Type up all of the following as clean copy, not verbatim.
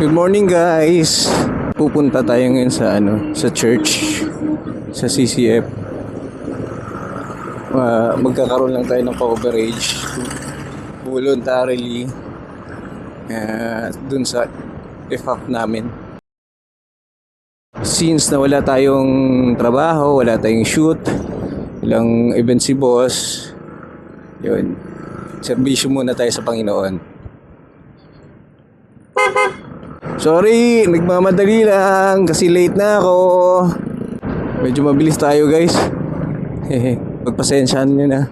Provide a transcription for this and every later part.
Good morning guys. Pupunta tayo ngayon sa sa church, sa CCF. Magkakaroon lang tayo ng coverage voluntarily dun sa EFAP namin. Since na wala tayong trabaho, wala tayong shoot, ilang event si boss, yun, serbisyo muna tayo sa Panginoon. Sorry, nagmamadali lang kasi late na ako. Medyo mabilis tayo guys. Pagpasensyahan nyo na.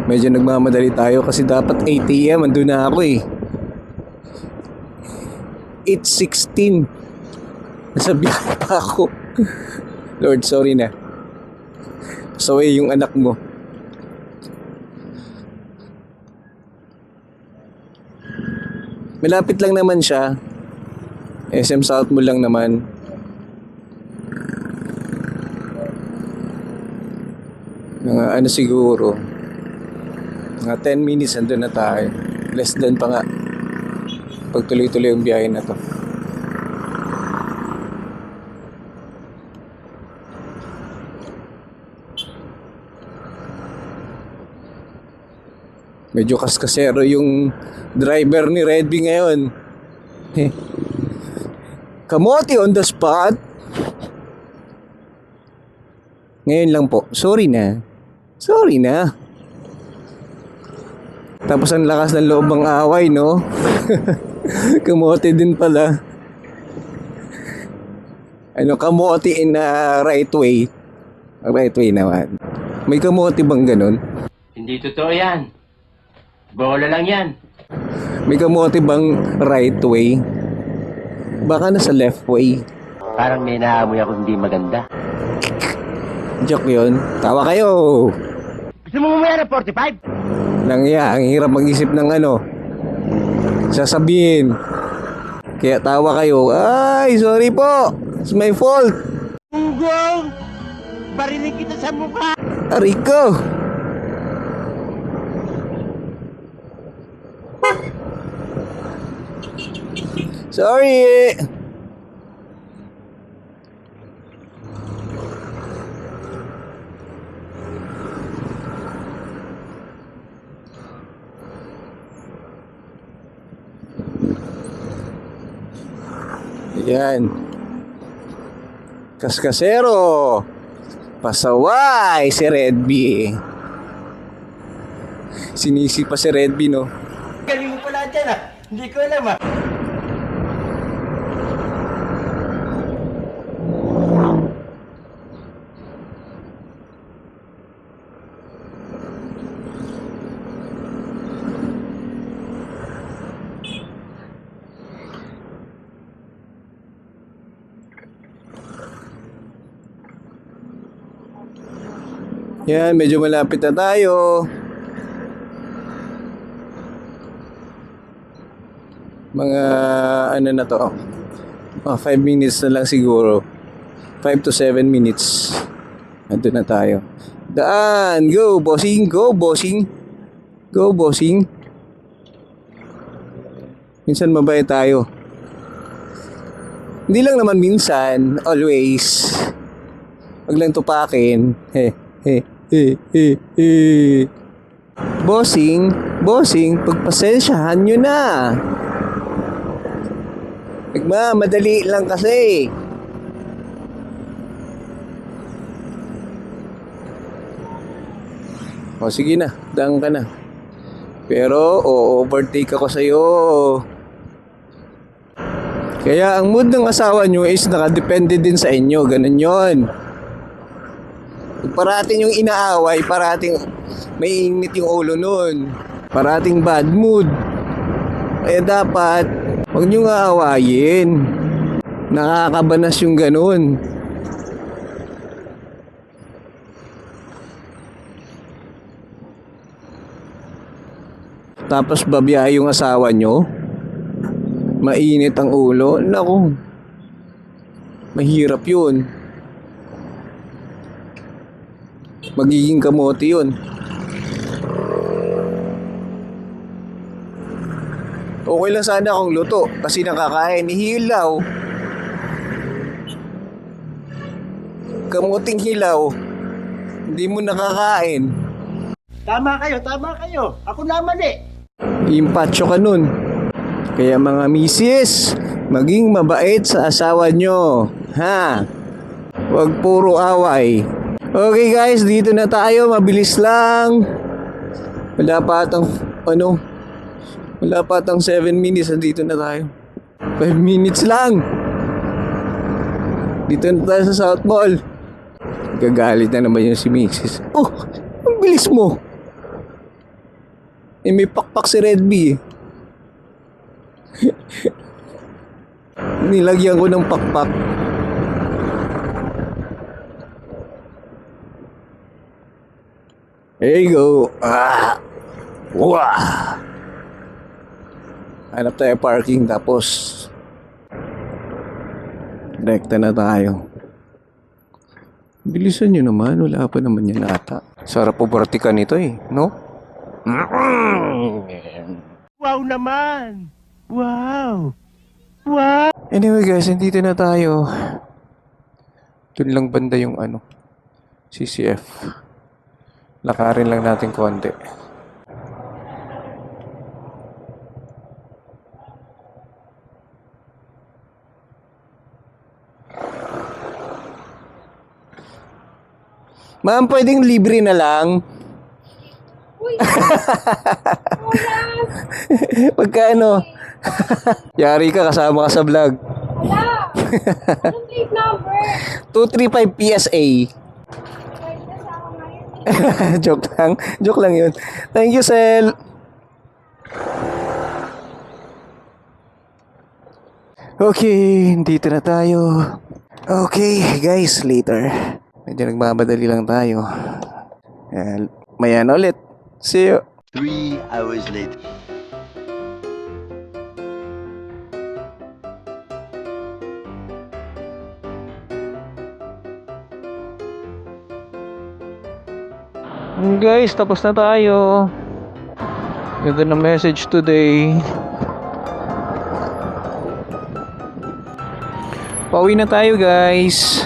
Medyo nagmamadali tayo kasi dapat 8 AM andun na ako eh. 8:16. Nasa biyahe pa ako. Lord, sorry na. Sorry yung anak mo. Malapit lang naman siya. SM South mo lang naman. Mga siguro, mga 10 minutes andun na tayo. Less than pa nga. Pagtuloy-tuloy yung biyahe na to. Medyo kaskasero yung driver ni Redby ngayon. Kamote on the spot. Ngayon lang po. Sorry na. Sorry na. Tapos ang lakas ng loob ng away, no? Kamote din pala. Kamote in a right way. Right way naman. May kamote bang ganun? Hindi totoo yan. Bola lang yan. May kamote bang right way? Baka nasa left way. Parang may naamoy ako hindi maganda. Joke yun. Tawa kayo. Gusto mo mamaya na 45? Ang hirap mag-isip ng sasabihin. Kaya tawa kayo. Ay, sorry po. It's my fault. Ugong! Barinig kita sa mukha! Rico. Sorry. Yan. Kaskasero. Pasaway si Redby. Sinisi pa si Redby, no? Galing mo pala dyan Hindi ko alam Yan, medyo malapit na tayo. Mga na to. 5 minutes na lang siguro. 5 to 7 minutes. Ando na tayo. Daan! Go, bossing! Go, bossing! Go, bossing! Minsan mabait tayo. Hindi lang naman minsan. Always. Wag lang tupakin. Bossing, pagpasensyahan nyo na. Nagmamadali lang kasi. O sige na, daan ka na. Pero overtake ako sa'yo. Kaya ang mood ng asawa nyo is nakadepende din sa inyo. Ganun yon. Parating yung inaaway, parating may init yung ulo nun, parating bad mood. Kaya dapat huwag nyo nga awayin. Nakakabanas yung ganun. Tapos babiyahe yung asawa nyo, mainit ang ulo. Naku, mahirap yun. Magiging kamote yun. Okay lang sana kung luto kasi nakakain. Hilaw. Kamuting hilaw. Hindi mo nakakain. Tama kayo. Ako naman eh. Impacho ka nun. Kaya mga misis, maging mabait sa asawa nyo. Ha? Huwag puro away. Okay guys, dito na tayo. Mabilis lang. Wala pa atang 7 minutes. Dito na tayo. 5 minutes lang. Dito na tayo sa South Mall. Gagalit na naman yung si Mrs. Oh, ang bilis mo. May pakpak si Red B. Nilagyan ko ng pakpak. There you go. Wah. Hanap tayo parking tapos direkta na tayo. Bilisan nyo naman. Wala pa naman yan ata. Sarap po bartikan nito no? Wow naman. Wow. Anyway guys, nandito na tayo. Doon lang banda yung CCF. Lakarin lang natin konti. Ma'am, pwedeng libre na lang? Uy! Pagkano? Yari ka, kasama ka sa vlog. Wala! Anong plate number? 235 PSA. Kahit nasa ako ngayon. Joke lang yun. Thank you, Sel. Okay, dito na tayo. Okay, guys, later. Medyo nagmamadali lang tayo. Maya na ulit. See you. 3 hours later. Guys, tapos na tayo. Ganda na message today. Pauwi na tayo, guys.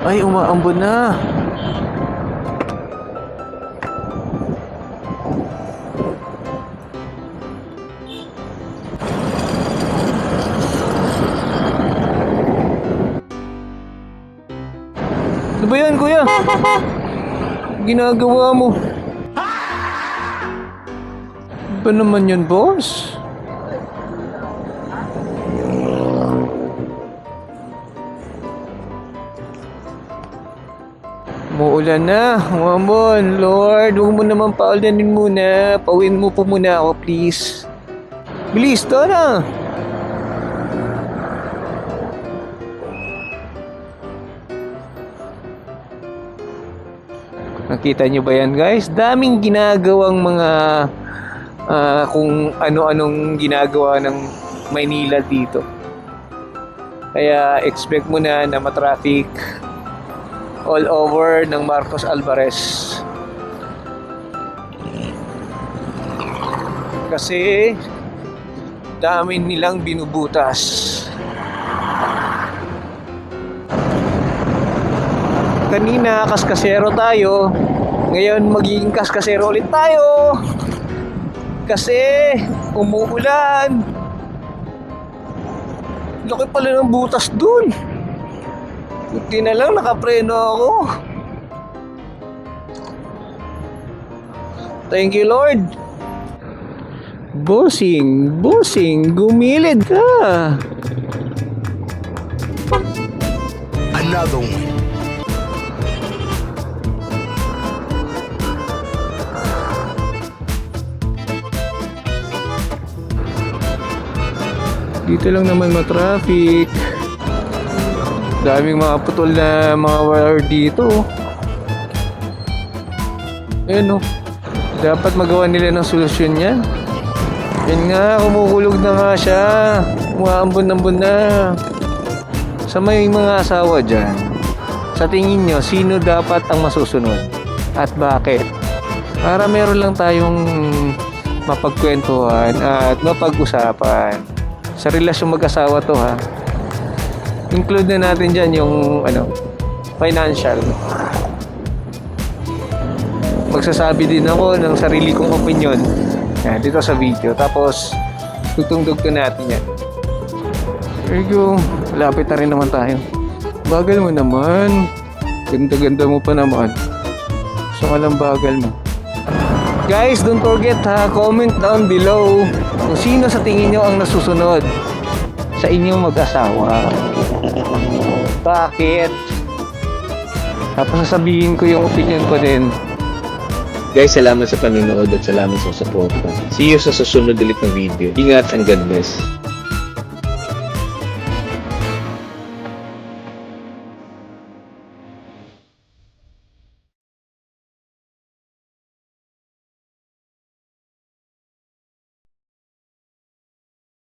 Ay, umaambon na. Ano ba yan, kuya? Ginagawa mo? Ano ba naman yun, boss? Umuulan na, umambon. Lord, huwag mo naman paulanin muna. Pauwiin mo po muna ako, please. Bilis, tara. Nakita nyo ba yan, guys? Daming ginagawang mga kung ano-anong ginagawa ng Maynila dito. Kaya expect mo na matraffic all over ng Marcos Alvarez. Kasi dami nilang binubutas. Kanina kaskasero tayo, ngayon magiging kaskasero ulit tayo kasi umuulan. Laki pala ng butas dun. Buti na lang nakapreno ako. Thank you, Lord. Bossing, gumilid ka. Another one. Dito lang naman ma-traffic. Daming mga putol na mga wire dito. Ayun, dapat magawa nila ng solusyon yan. Yan nga, kumukulog na nga siya. Umaambon-ambon na. Sa may mga asawa dyan, sa tingin nyo, sino dapat ang masusunod? At bakit? Para meron lang tayong mapagkwentuhan at mapag-usapan. Sa relasyon mag-asawa to ha. Include na natin dyan yung financial. Magsasabi din ako ng sarili kong opinion dito sa video. Tapos tutungtog ko natin yan. There you go. Lapit na rin naman tayo. Bagal mo naman. Ganda-ganda mo pa naman. So alam bagal mo. Guys, don't forget ha, comment down below kung sino sa tingin nyo ang nasusunod sa inyong mag-asawa. Bakit? Tapos sasabihin ko yung opinion ko din. Guys, salamat sa panonood at salamat sa support. See you sa susunod ulit na video. Ingat and God bless.